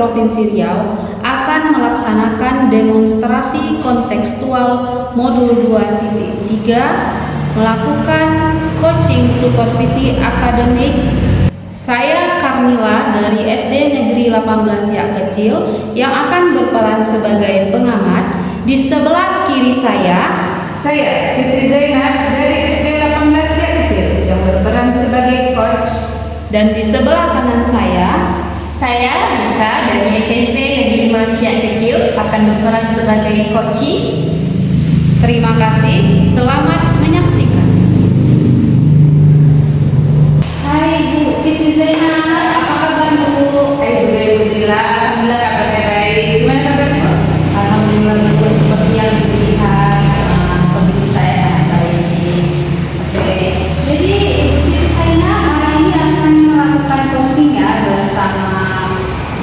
Provinsi Riau akan melaksanakan demonstrasi kontekstual modul 2.3 melakukan coaching supervisi akademik. Saya Karmila dari SD Negeri 18 Yak Kecil yang akan berperan sebagai pengamat. Di sebelah kiri saya Siti Zainab dari SD 18 Yak Kecil yang berperan sebagai coach. Dan di sebelah kanan saya Rika dari SMP Negeri 5 Siak Kecil akan berperan sebagai coaching. Terima kasih, selamat menyaksikan. Hai Bu Siti Zainab, apa kabar Bu? Hai Bu Alhamdulillah, kabarnya baik. Gimana kabarnya? Alhamdulillah Bu, seperti yang dilihat kondisi saya sangat baik. Oke, jadi Ibu Siti Zainab hari ini akan melakukan coaching ya bersama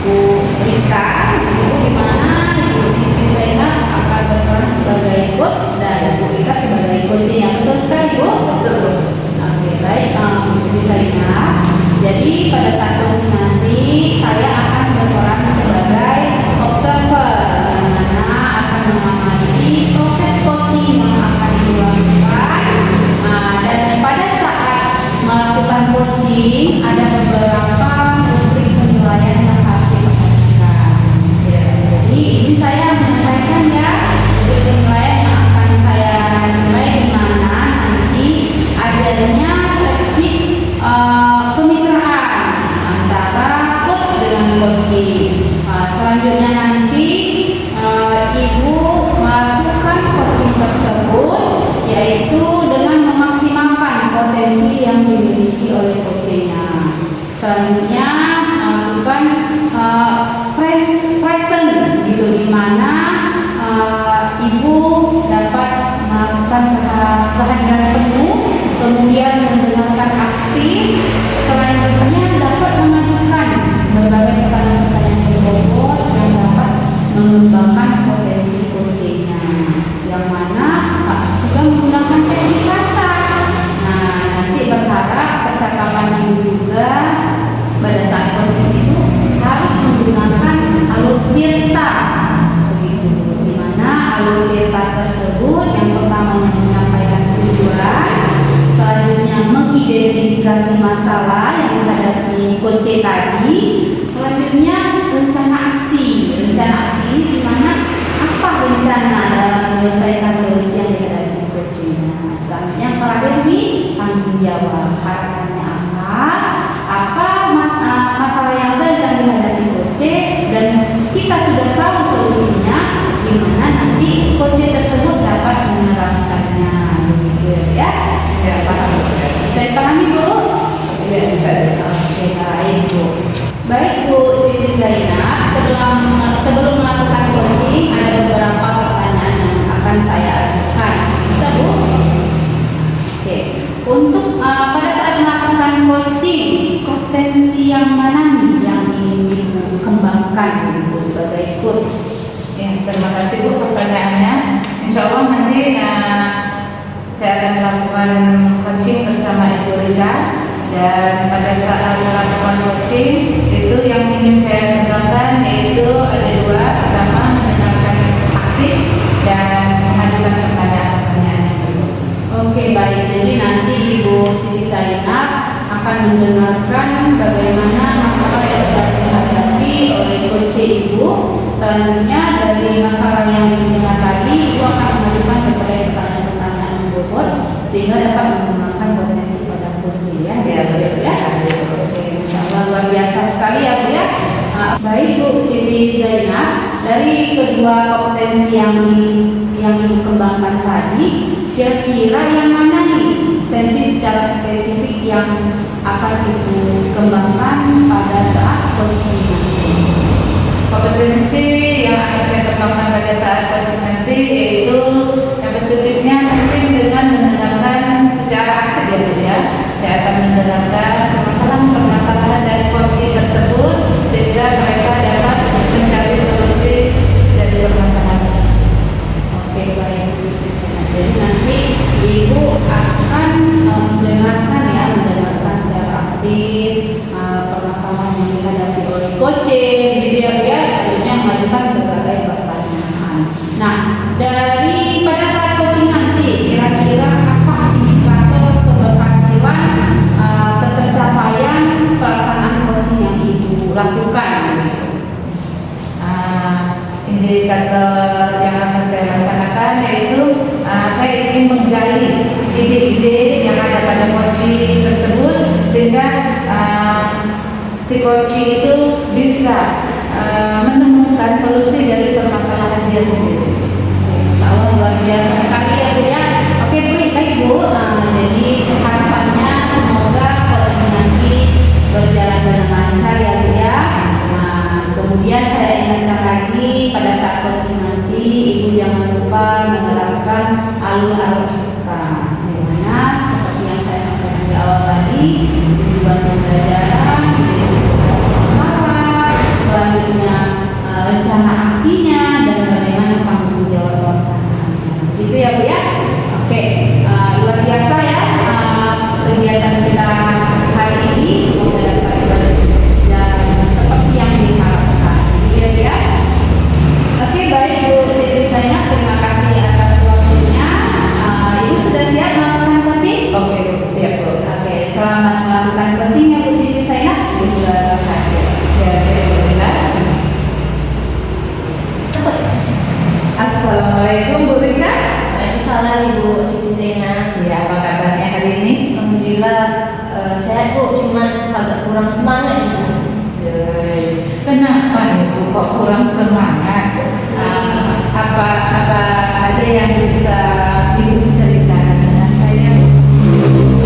Bu Rika, itu di mana Ibu Siti Zainab akan berperan sebagai coach dan Bu Rika sebagai coaching. Yang betul sekali Bu? Betul. Oke, baik Bu Siti Zainab. Jadi pada saat coaching nanti saya akan berperan sebagai observer yang mana akan mengamati proses coaching yang akan dilakukan. Dan pada saat melakukan coaching ada beberapa rubrik penilaian yang harus diperhatikan. Ya, jadi ini saya menyampaikan ya rubrik penilaian yang akan saya nilai di mana nanti adanya teknik kemitraan antara coach dengan coaching. Selanjutnya nanti Ibu melakukan coaching tersebut yaitu dengan memaksimalkan potensi yang dimiliki oleh coachingnya. Selanjutnya melakukan present gitu, di mana Ibu dapat melakukan kehadiran penuh, kemudian mendengarkan aktif. Selanjutnya dapat mengajukan berbagai pertanyaan-pertanyaan berbobot yang dapat mengembangkan potensi coachingnya, yang mana harus juga menggunakan teknik kasar. Nah, nanti berharap percakapan Ibu juga pada saat coaching itu harus menggunakan alur tirta, begitu. Di mana alur tirta tersebut yang pertamanya menyampaikan tujuan, selanjutnya mengidentifikasi masalah yang dihadapi coach tadi, selanjutnya rencana aksi. Rencana aksi ini di mana apa rencana dalam menyelesaikan solusi yang dihadapi coachnya. Selanjutnya yang terakhir nih tanggung jawab. Harapannya apa masalah yang sedang dihadapi coach dan kita sudah tahu solusinya, di mana nanti coach tersebut dapat menerapkannya. Begitu ya? Ya, pasti. Bisa dipahami Bu? Iya, bisa. Oke, baik Bu. Baik Bu Siti Zainab, sebelum melakukan coaching ada beberapa pertanyaan yang akan saya ajukan. Bisa Bu? Oke. Untuk pada saat melakukan coaching, kompetensi yang mana nih yang ingin Ibu kembangkan gitu sebagai coach? Ya, terima kasih Bu pertanyaannya. Insya Allah nanti saya akan melakukan coaching bersama Ibu Rika, dan pada saat melakukan coaching itu yang ingin saya kembangkan yaitu ada dua. Pertama, mendengarkan aktif dan mengajukan pertanyaan-pertanyaan yang perlu. Oke, baik. Jadi nanti Ibu Siti Zainab akan mendengarkan bagaimana masalah yang sedang dihadapi oleh coach Ibu. Selanjutnya dari masalah yang didengar tadi, Ibu akan mengajukan berbagai pertanyaan-pertanyaan berbobot sehingga dapat mengembangkan potensi pada coach ya. Oke, Masya Allah, luar biasa sekali ya Bu ya. Baik Bu Siti Zainab, dari kedua kompetensi yang Ibu kembangkan tadi, kira-kira yang mana nih potensi secara spesifik yang akan Ibu kembangkan pada saat coaching nanti? Kompetensi yang akan saya kembangkan pada saat coaching nanti yaitu yang spesifiknya mungkin dengan mendengarkan secara aktif ya Bu ya. Saya akan mendengarkan permasalahan-permasalahan dari coaching tersebut sehingga mereka dapat mencari solusi dari permasalahan. Oke, baik Bu Siti Zainab. Jadi nanti Ibu akan mendengarkan secara aktif permasalahan yang dihadapi oleh coaching gitu ya Bu ya. indikator yang akan saya laksanakan yaitu saya ingin menggali ide-ide yang ada pada coaching tersebut sehingga si coaching itu bisa menemukan solusi dari permasalahan dia sendiri. Insya Allah luar biasa sekali ya Bu ya. Oke Bu, baik Bu. Jadi harapannya semoga coaching nanti berjalan dengan lancar ya Bu ya. Kemudian saya ingatkan lagi pada saat coaching nanti Ibu jangan lupa menerapkan alur-alur kita, di mana seperti yang saya sampaikan di awal tadi, tujuan pembelajaran, identifikasi masalah, selanjutnya rencana aksinya dan bagaimana tanggung jawab pelaksanaannya. Gitu ya Bu ya. Oke, luar biasa ya kegiatan kita hari ini, semoga dapat berjalan seperti yang diharapkan. Gitu ya Bu ya. Oke, baik Bu Siti Zainab, terima kasih atas waktunya. Ibu sudah siap melakukan coaching? Oke, siap Bu. Oke, selamat melakukan coaching ya Bu Siti Zainab. Semoga berhasil. Ya, saya Rika. Assalamualaikum Bu Rika. Waalaikumsalam Ibu Siti Zainab. Ya, apa kabarnya hari ini? Alhamdulillah sehat Bu, cuman agak kurang semangat Ibu. Kenapa nih Bu kok kurang semangat? Apa ada yang bisa Ibu ceritakan dengan saya?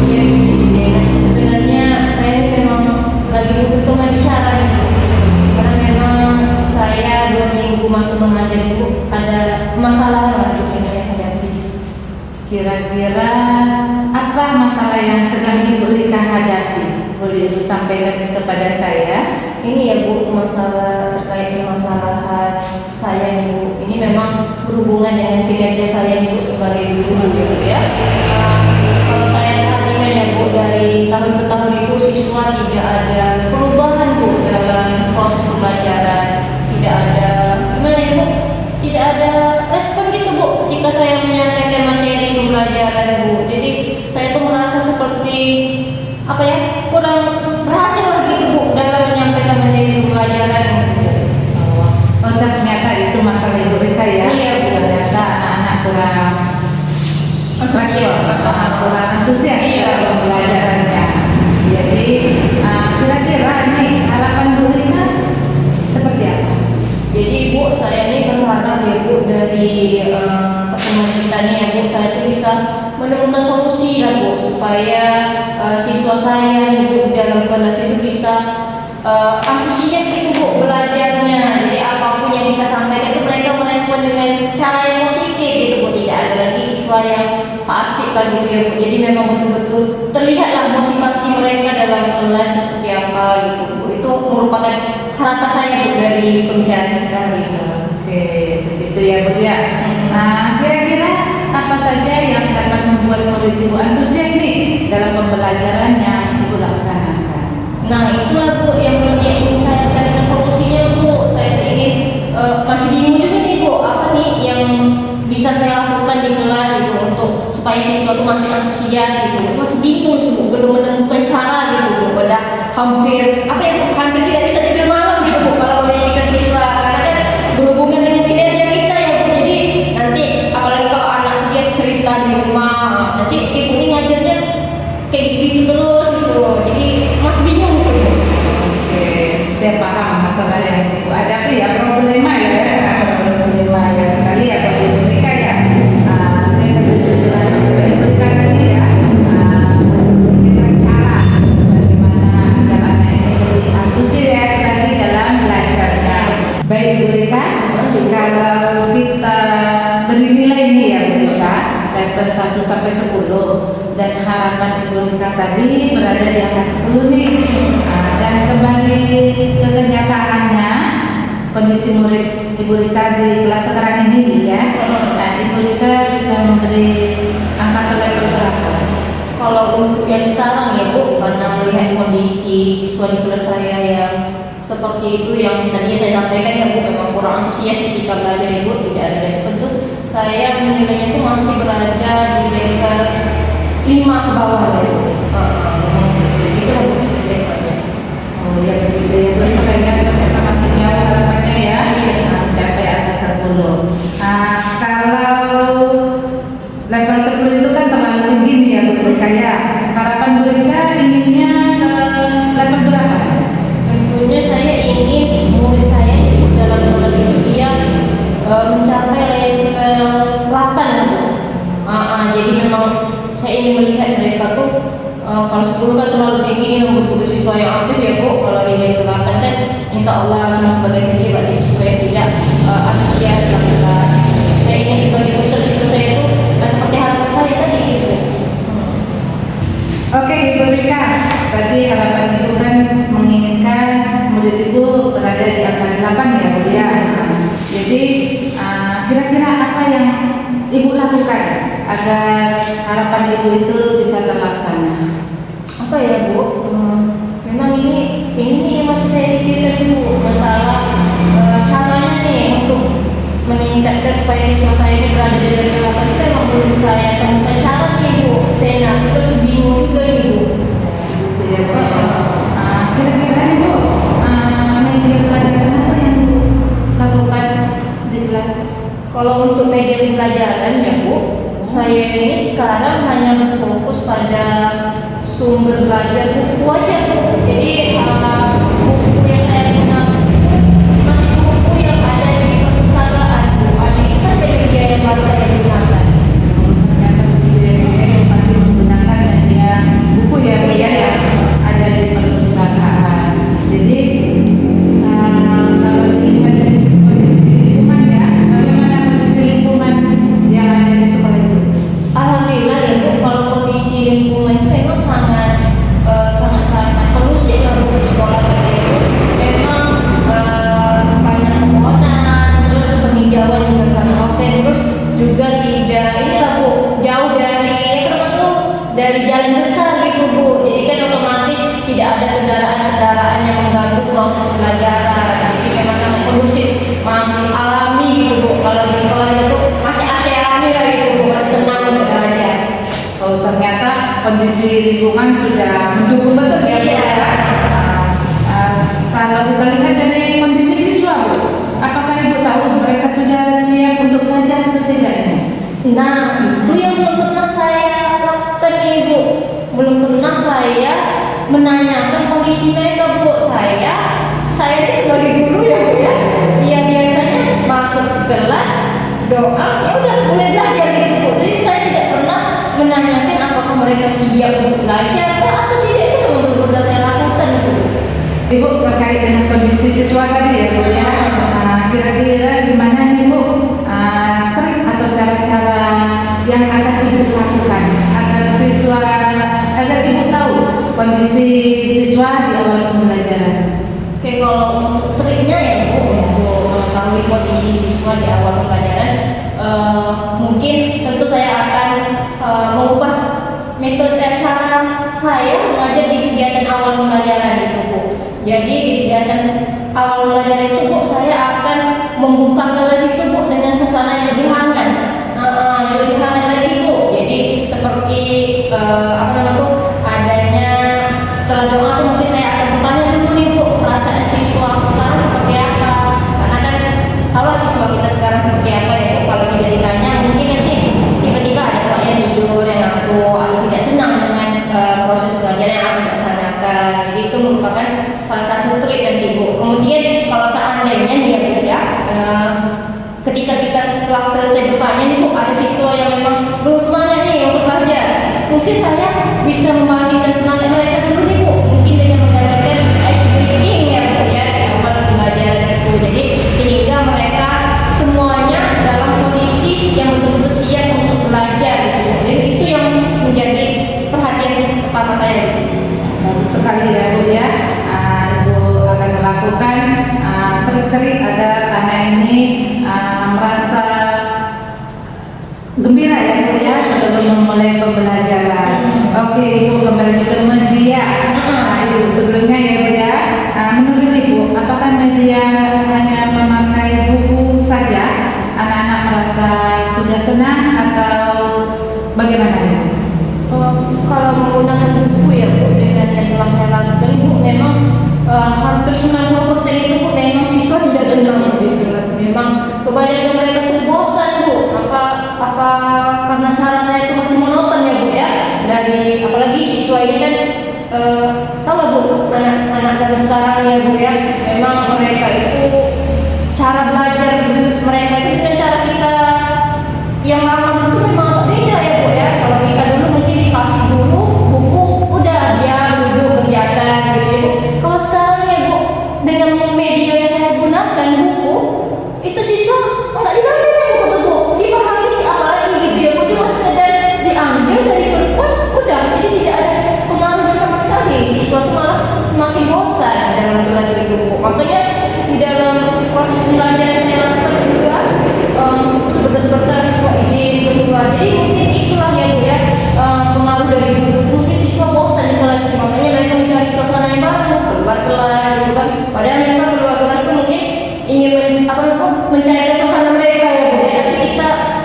Iya Bu Siti Zainab, sebenarnya saya memang lagi butuh teman bicara Ibu. Karena memang saya 2 minggu masuk mengajar Ibu, ada masalah lah yang saya hadapi. Kira-kira apa masalah yang sedang Ibu Rika hadapi? Boleh Ibu sampaikan kepada saya? Ini ya Bu, masalah terkait permasalahan saya nih Bu. Ini memang berhubungan dengan kinerja saya nih Bu sebagai guru ya Bu ya. Kalau saya perhatikan ya Bu, dari tahun ke tahun itu siswa tidak ada perubahan Bu dalam proses pembelajaran. Tidak ada, gimana ya Bu? Tidak ada respon gitu Bu ketika saya menyampaikan materi pembelajaran Bu. Jadi saya tuh merasa seperti apa ya, kurang berhasil lah gitu Bu dalam menyampaikan materi pembelajaran Bu. Oh, ternyata itu masalah Ibu Rika ya? Iya, Bu. Ternyata anak-anak kurang Antusias. kurang antusias Iya. dalam pembelajarannya. Jadi kira-kira nih harapan Bu Rika seperti apa? Jadi Bu, saya ini berharap ya Bu dari pertemuan kita nih ya Bu, saya tuh bisa menemukan solusi ya Bu supaya siswa saya nih Bu di dalam kelas itu bisa antusias gitu Bu belajarnya. Jadi apapun yang kita sampaikan itu mereka merespon dengan cara yang positif gitu Bu, tidak ada lagi siswa yang pasif kan gitu ya Bu. Jadi memang betul-betul terlihatlah motivasi mereka dalam kelas seperti apa gitu Bu. Itu merupakan harapan saya Bu dari pembicaraan kita hari ini. Oke, begitu ya Bu ya. Nah, kira-kira apa saja yang dapat membuat murid Ibu antusias nih dalam pembelajaran yang Ibu laksanakan? Nah itulah Bu yang ingin saya carikan solusinya Bu. Saya ingin masih bingung juga nih Bu, apa nih yang bisa saya lakukan di kelas gitu untuk supaya siswa itu makin antusias gitu. Masih bingung itu Bu, belum menemukan cara gitu Bu. Pada hampir apa ya Bu, hampir tidak bisa tidur malam gitu Bu kalau memikirkan siswa, karena kan berhubungan dengan kinerja kita ya Bu. Jadi nanti apalagi kalau anak itu dia cerita di rumah, nanti ibu ini ngajarnya kayak gitu terus gitu. Jadi masih bingung gitu Bu. Oke, saya paham masalah yang Ibu hadapi ya, problema ya sekali ya buat Ibu Rika ya. Saya terhubung dengan teman Ibu Rika tadi ya. Kita cara bagaimana agar anak ini lebih antusias lagi dalam belajarnya. Baik Ibu Rika, kalau kita beri nilai nih ya Bu Rika, level 1 sampai 10 dan harapan Ibu Rika tadi berada di angka 10 nih. Dan kembali ke kenyataannya, kondisi murid Ibu Rika di kelas sekarang ini Bu ya. Nah, Ibu Rika bisa memberi angka ke level berapa? Kalau untuk yang sekarang ya Bu, karena melihat kondisi siswa di kelas saya yang seperti itu, yang tadinya saya sampaikan ya Bu, memang kurang antusias ketika belajar ya Bu, tidak ada respon tuh, saya menilainya tuh masih berada di level 5 ke bawah ya Bu. Itu lah Bu levelnya. Oh ya begitu ya Bu Rika ya, ternyata masih jauh harapannya ya. Mencapai angka 10 10 kan terlalu tinggi nih untuk siswa yang aktif ya Bu. Kalau ini 8 kan insya Allah cuma sebagai kunci bagi siswa yang tidak antusias lah. Saya ini sebagai khusus siswa saya itu seperti harapan saya tadi itu. Oke Ibu Rika, tadi harapan Ibu kan menginginkan murid Ibu berada di angka 8 ya Bu ya. Jadi kira-kira apa yang Ibu lakukan agar harapan Ibu itu bisa terlaksana? Apa ya Bu? Memang ini masih saya pikirkan Ibu, masalah caranya nih untuk meningkatkan supaya siswa saya ini berada di level 8 itu memang belum saya temukan cara nih Bu. Saya nanti terus bingung juga nih Bu. Gitu ya Bu. Kira-kira Ibu media pelajaran apa yang Ibu lakukan di kelas? Kalau untuk media pembelajaran ya Bu, saya ini sekarang hanya berfokus pada sumber belajar buku aja Bu. Jadi buku yang saya gunakan masih buku yang ada di perpustakaan Bu. Hanya itu saja media yang baru saya gunakan. Ternyata media yang masih menggunakan media buku ya Bu ya, yang ada di perpustakaan. Jadi kalau dilihat dari kondisi lingkungan ya, bagaimana kondisi lingkungan yang ada di sekolah itu? Alhamdulillah ya Bu, kalau kondisi lingkungan itu memang sangat kondusif lah Bu di sekolah tadi itu. Memang banyak pepohonan, terus penghijauan juga sangat oke, terus juga tidak inilah Bu, jauh dari dari jalan besar gitu Bu. Jadi kan otomatis tidak ada kendaraan-kendaraan yang mengganggu proses pembelajaran. Jadi memang sangat kondusif, masih alami gitu Bu. Kalau di sekolah kita tuh masih asli alami lah gitu Bu, masih tenang untuk belajar. Oh, ternyata kondisi lingkungan sudah mendukung betul ya Bu Iya. ya. Kalau kita lihat dari kondisi siswa Bu, apakah Ibu tahu mereka sudah siap untuk belajar atau tidaknya? Nah, itu yang belum pernah saya lakukan Ibu. Belum pernah saya menanyakan kondisi mereka Bu. Saya ini sebagai guru ya Bu ya. Iya, biasanya masuk ke kelas, doa, ya udah mulai belajar gitu Bu. Jadi saya tidak pernah menanyakan apakah mereka siap untuk belajar atau tidak. Itu memang belum pernah saya lakukan itu. Ibu terkait dengan kondisi siswa tadi ya Bu ya. Kira-kira gimana nih Bu trik atau cara-cara yang akan Ibu lakukan agar Ibu tahu kondisi siswa di awal pembelajaran? Oke, kalau untuk triknya ya Bu, untuk mengetahui kondisi siswa di awal pembelajaran, mungkin tentu saya akan mengubah metode cara saya mengajar di kegiatan awal pembelajaran itu Bu. Jadi di kegiatan awal pembelajaran itu Bu, saya akan membuka kelas itu Bu dengan suasana yang lebih hangat, yang lebih hangat lagi Bu. Jadi seperti adanya setelah doa tuh mungkin saya akan bertanya dulu nih Bu, perasaan siswa sekarang seperti apa? Karena kan kalau siswa kita sekarang seperti apa ya Bu, kalau tidak ditanya mungkin nanti tiba-tiba ada Pak yang tidur, yang ngantuk, atau tidak senang dengan proses belajar yang akan dilaksanakan. Jadi itu merupakan salah satu trik nanti Bu. Kemudian kalau seandainya nih ya Bu ya, ketika kita setelah selesai bertanya nih Bu, ada siswa yang memang belum semangat nih untuk belajar, mungkin saya bisa membangkitkan semangat mereka dulu nih Bu, mungkin dengan mengadakan ice breaking ya Bu ya di awal pembelajaran itu. Jadi sehingga mereka semuanya dalam kondisi yang betul-betul siap untuk belajar gitu. Jadi itu yang menjadi perhatian pertama saya. Bagus sekali ya Bu ya. Ibu akan melakukan trik-trik agar anak ini merasa gembira ya Bu ya sebelum memulai pembelajaran. Oke Ibu, kembali ke media. Ibu sebelumnya ya Bu ya. Menurut Ibu, apakah media hanya memakai buku saja anak-anak merasa sudah senang atau bagaimana Ibu? Kalau menggunakan buku ya Bu, dengan yang telah saya lakukan Ibu, memang hampir 90% itu Bu, memang siswa tidak senang di kelas. Memang kebanyakan mereka itu bosan Bu. Apa karena cara saya itu masih monoton ya Bu ya. Dari apalagi siswa ini kan tahu lah Bu, anak-anak zaman sekarang ya Bu ya, memang mereka itu cara belajar mereka itu dengan cara kita yang lama itu memang agak beda ya Bu ya. Kalau kita dulu mungkin dikasih dulu buku udah dia Makanya di dalam proses pembelajaran saya lakukan juga sebentar-sebentar siswa izin keluar. Jadi mungkin itulah ya Bu ya, pengaruh dari buku itu mungkin siswa bosan di kelas, makanya mereka mencari suasana yang baru, keluar kelas gitu kan. Padahal mereka keluar kelas itu mungkin ingin mencari suasana mereka ya Bu ya.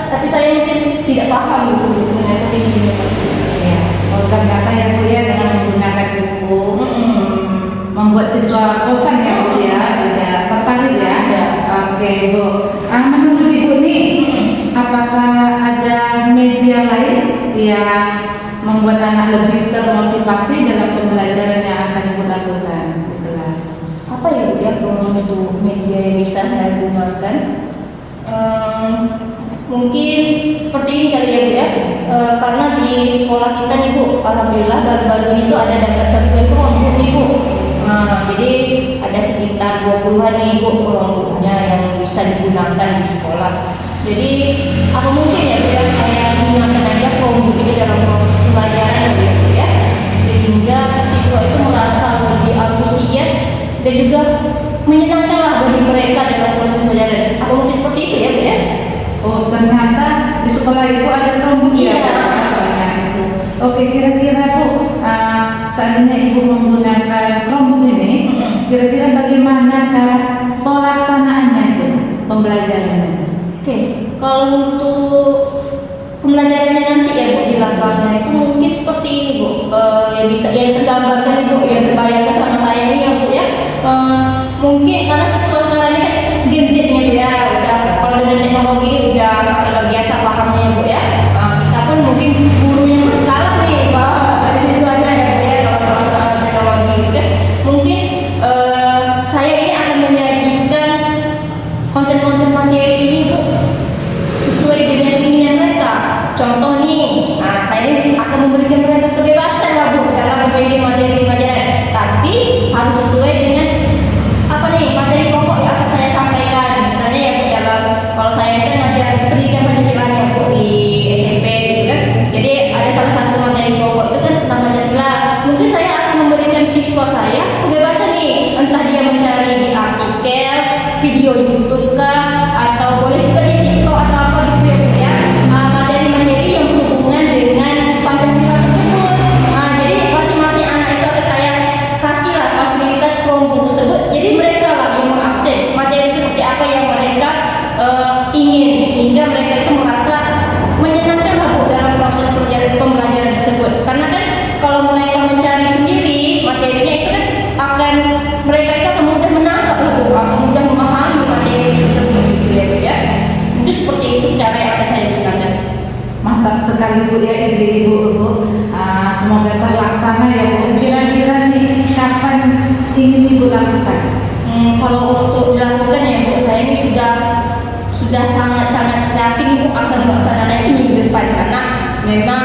Tapi saya mungkin tidak paham gitu mengenai kondisi ini. Ya. Oh, ternyata ya Bu ya, dengan menggunakan buku membuat siswa bosan ya Bu ya, tidak tertarik ya. Oke Bu, menurut Ibu nih, apakah ada media lain yang membuat anak lebih termotivasi dalam pembelajaran yang akan Ibu lakukan di kelas? Apa ya Bu ya kalau untuk media yang bisa saya gunakan? Mungkin seperti ini kali ya Bu ya, karena di sekolah kita nih Bu, alhamdulillah baru-baru ini tuh ada dapat bantuan kelompok nih Bu. Jadi ada sekitar 20-an nih Bu kelompoknya yang bisa digunakan di sekolah. Jadi apa mungkin ya Bu ya, saya gunakan aja kelompok ini dalam proses pembelajaran ya Bu ya, sehingga siswa itu merasa lebih antusias dan juga menyenangkan lah bagi mereka dalam proses pembelajaran. Apa mungkin seperti itu ya Bu ya? Oh, ternyata di sekolah Ibu ada kelompok ya? Iya. Banyak itu. Oke, kira-kira Bu, seandainya Ibu menggunakan kelompok ini, kira-kira bagaimana cara pelaksanaannya itu, pembelajarannya itu? Oke, kalau untuk pembelajarannya nanti ya Bu di lapangan itu mungkin seperti ini Bu, yang bisa yang tergambarkan Ibu, yang terbayangkan sama saya ini ya Bu ya. Mungkin karena siswa sekarang ini kan Gen Z nya Bu ya, udah kalau dengan teknologi ini udah sangat luar biasa pahamnya ya Bu ya. Kita pun mungkin gurunya pun kalah nih Pak dari siswanya ya Bu ya, kalau soal teknologi gitu kan. Mungkin saya ini akan menyajikan konten-konten materi ini Bu sesuai dengan keinginan mereka. Contoh nih, saya ini akan memberikan mereka kebebasan lah Bu dalam memilih materi pelajaran, tapi harus sesuai dengan apa nih materi pokok yang akan saya sampaikan. Misalnya ya Bu, dalam kalau saya ini kan ngajar pendidikan Pancasila ya Bu di SMP gitu kan. Jadi ada salah satu materi pokok itu kan tentang Pancasila. Mungkin saya akan memberikan siswa saya kebebasan nih, entah dia mencari di artikel, video YouTube kah, atau boleh juga di TikTok atau apa gitu ya Bu ya. Materi-materi yang berhubungan dengan Pancasila tersebut. Jadi masing-masing anak itu akan saya kasih lah fasilitas kelompok tersebut. Jadi mereka lah yang mengakses materi seperti apa yang mereka ingin, sehingga mereka itu merasa menyenangkan lah Bu dalam proses pembelajaran tersebut. Karena kan kalau mereka mencari sendiri materinya itu kan akan mereka itu akan mudah menangkap lah Bu, atau mudah memahami materi tersebut gitu ya Bu ya. Itu seperti itu cara yang akan saya gunakan. Mantap sekali Bu ya ide Ibu. Semoga terlaksana ya Bu. Kira-kira nih kapan ingin Ibu lakukan? Kalau untuk dilakukan ya Bu, saya ini sudah sangat-sangat yakin Ibu akan melaksanakan itu minggu depan, karena memang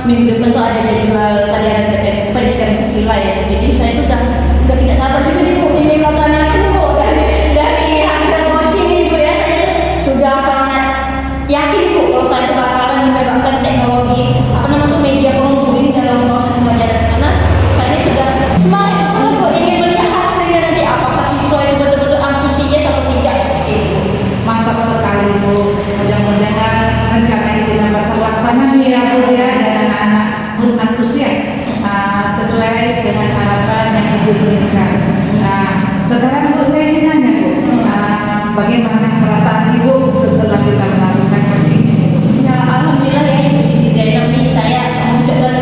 minggu depan tuh ada jadwal pelajaran pendidikan sosial ya. Jadi saya itu udah tidak sabar juga nih Bu ingin melaksanakan Bu dari hasil coaching nih Bu ya. Saya sudah sangat yakin Bu kalau saya itu bakalan menerapkan teknologi media kelompok ini dalam proses pembelajaran, karena saya ini sudah semangat Bu ingin melihat hasilnya nanti apakah siswa itu betul-betul antusias atau tidak seperti itu. Mantap sekali Bu. Mudah-mudahan rencana itu dapat terlaksana nih ya Bu ya, dan anak-anak pun antusias sesuai dengan harapan yang Ibu berikan. Sekarang Bu, saya ingin nanya Bu, bagaimana perasaan Ibu setelah kita melakukan coaching ini? Ya, alhamdulillah ya Ibu Siti Zainab nih, saya mengucapkan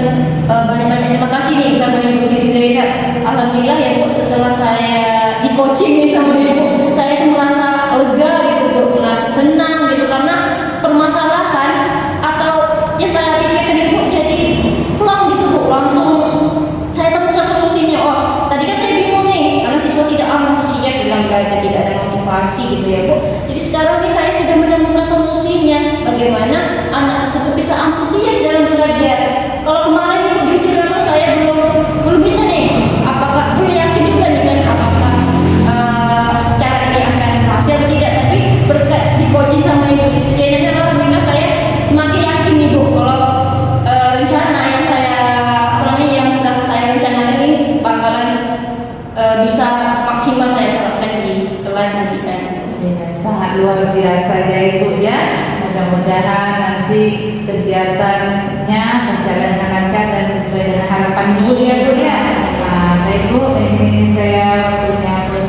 banyak-banyak terima kasih nih sama Ibu Siti Zainab. Alhamdulillah ya Bu, setelah saya di coaching nih sama Ibu, saya tuh merasa lega gitu Bu, merasa senang gitu, karena permasalahan atau yang saya pikirkan Ibu jadi plong gitu Bu, langsung saya temukan solusinya. Oh, tadi kan saya bingung nih karena siswa tidak antusias dalam belajar, tidak ada motivasi gitu ya Bu. Jadi sekarang nih saya sudah menemukan solusinya, bagaimana anak tersebut bisa antusias dalam belajar. Kalau kemarin Ibu jujur memang saya belum bisa nih, apakah belum yakin juga nih kan apakah cara ini akan berhasil atau tidak. Tapi berkat di coaching sama Ibu Siti Zainab, alhamdulillah saya semakin yakin nih Bu kalau rencana yang yang sudah saya rencanakan ini bakalan bisa maksimal saya terapkan luar biasa ya Ibu ya. Mudah-mudahan nanti kegiatannya berjalan dengan lancar dan sesuai dengan harapan Ibu ya Bu ya. Baik Bu, ini saya waktunya pun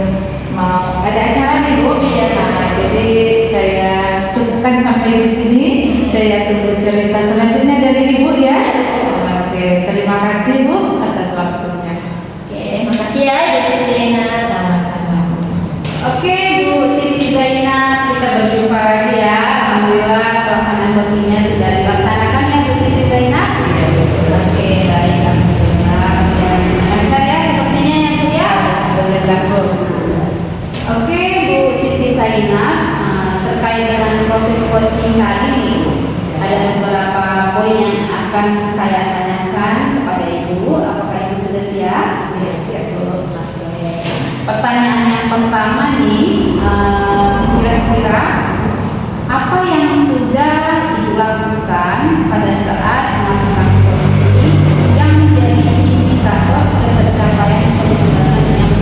mau ada acara nih Bu ya. Jadi saya cukupkan sampai di sini. Saya tunggu cerita selanjutnya dari Ibu ya. Oke, terima kasih Bu atas waktunya. Oke, makasih ya Ibu Siti Zainab. Sama-sama. Oke Bu Siti Zainab, kita berjumpa lagi ya. Alhamdulillah pelaksanaan coachingnya sudah dilaksanakan ya Bu Siti Zainab. Oke, baik, alhamdulillah. Dan lancar ya sepertinya ya Bu ya. Alhamdulillah Bu. Oke Bu Siti Zainab, terkait dengan proses coaching tadi nih, ada beberapa poin yang akan saya tanyakan kepada Ibu. Apakah Ibu sudah siap? Ya, siap Bu. Oke. Pertanyaan yang pertama nih, kira-kira apa yang sudah Ibu lakukan pada saat melakukan coaching yang menjadi indikator tercapaian pengembangan yang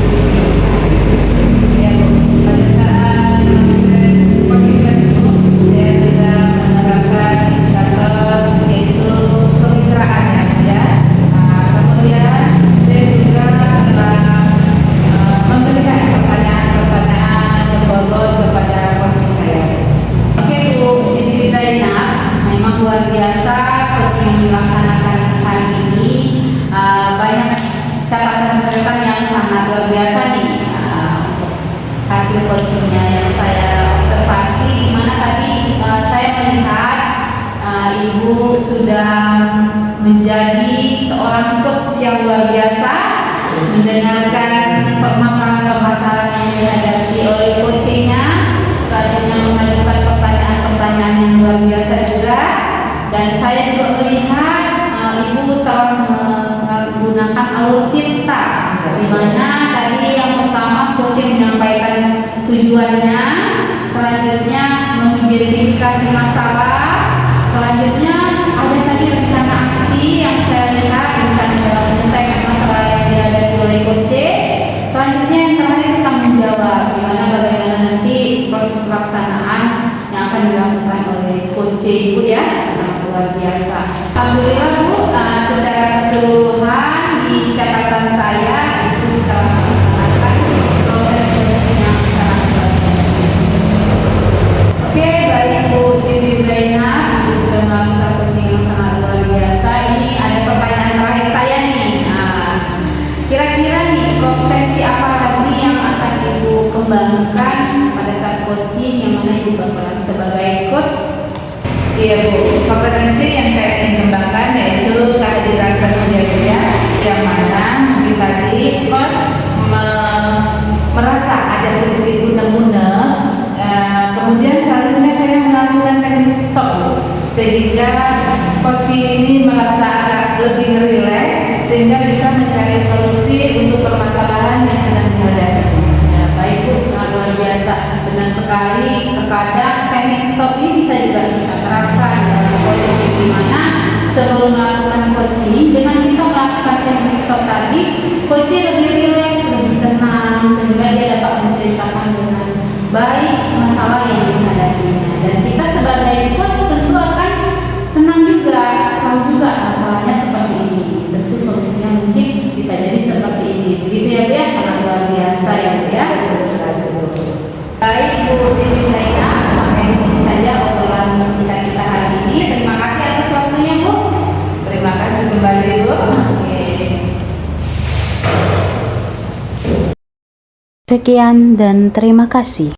Ya Bu, pada saat proses coaching tadi Bu, saya sudah menerapkan indikator yaitu kemitraan ya. Kemudian saya juga telah memberikan pertanyaan-pertanyaan berbobot kepada coaching saya. Oke Bu Siti Zainab, memang luar biasa coaching yang dilaksanakan hari ini. Banyak catatan-catatan yang sangat luar biasa nih untuk hasil coachingnya yang saya observasi, di mana tadi saya melihat Ibu sudah menjadi seorang coach yang luar biasa, mendengarkan permasalahan-permasalahan yang dihadapi oleh coachingnya, selanjutnya mengajukan pertanyaan-pertanyaan yang luar biasa juga. Dan saya juga melihat Ibu telah menggunakan alur tirta, di mana tadi yang pertama coaching menyampaikan tujuannya, selanjutnya mengidentifikasi masalah, selanjutnya ada tadi rencana aksi yang saya lihat rencana dalam menyelesaikan masalah yang dihadapi oleh coaching. Selanjutnya yang terakhir kita menjawab, gimana bagaimana nanti proses pelaksanaan yang akan dilakukan oleh coaching Bu ya, sangat luar biasa. Alhamdulillah Bu, secara keseluruhan di catatan saya itu telah melaksanakan proses coaching yang sangat luar biasa. Oke, baik Bu Siti Zainab, Ibu sudah melakukan coaching yang sangat luar biasa. Ini ada pertanyaan terakhir saya nih. Kira-kira nih kompetensi apa lagi yang akan Ibu kembangkan pada saat coaching yang mana Ibu berperan sebagai coach? Iya Bu, kompetensi yang saya ingin kembangkan yaitu kehadiran penuh yang mana mungkin tadi coach merasa ada sedikit unek-unek, kemudian seharusnya saya melakukan teknik stop Bu, sehingga coaching ini merasa agak lebih rileks sehingga bisa mencari solusi untuk permasalahan yang sedang dihadapi. Ya, baik Bu, sangat luar biasa. Benar sekali, terkadang teknik stop ini bisa juga kita terapkan dalam coaching, di mana sebelum melakukan coaching, dengan kita melakukan teknik stop tadi, coaching lebih rileks, lebih tenang, sehingga dia dapat menceritakan dengan baik masalah yang dihadapinya. Dan kita sebagai coach tentu akan senang juga, tahu juga masalahnya seperti ini. Tentu solusinya mungkin bisa jadi seperti ini. Begitu ya Bu ya, sangat luar biasa ya Bu ya. Baik Bu Siti Zainab, sampai di sini saja obrolan singkat kita hari ini. Terima kasih atas waktunya Bu. Terima kasih kembali Bu. Oke. Sekian dan terima kasih.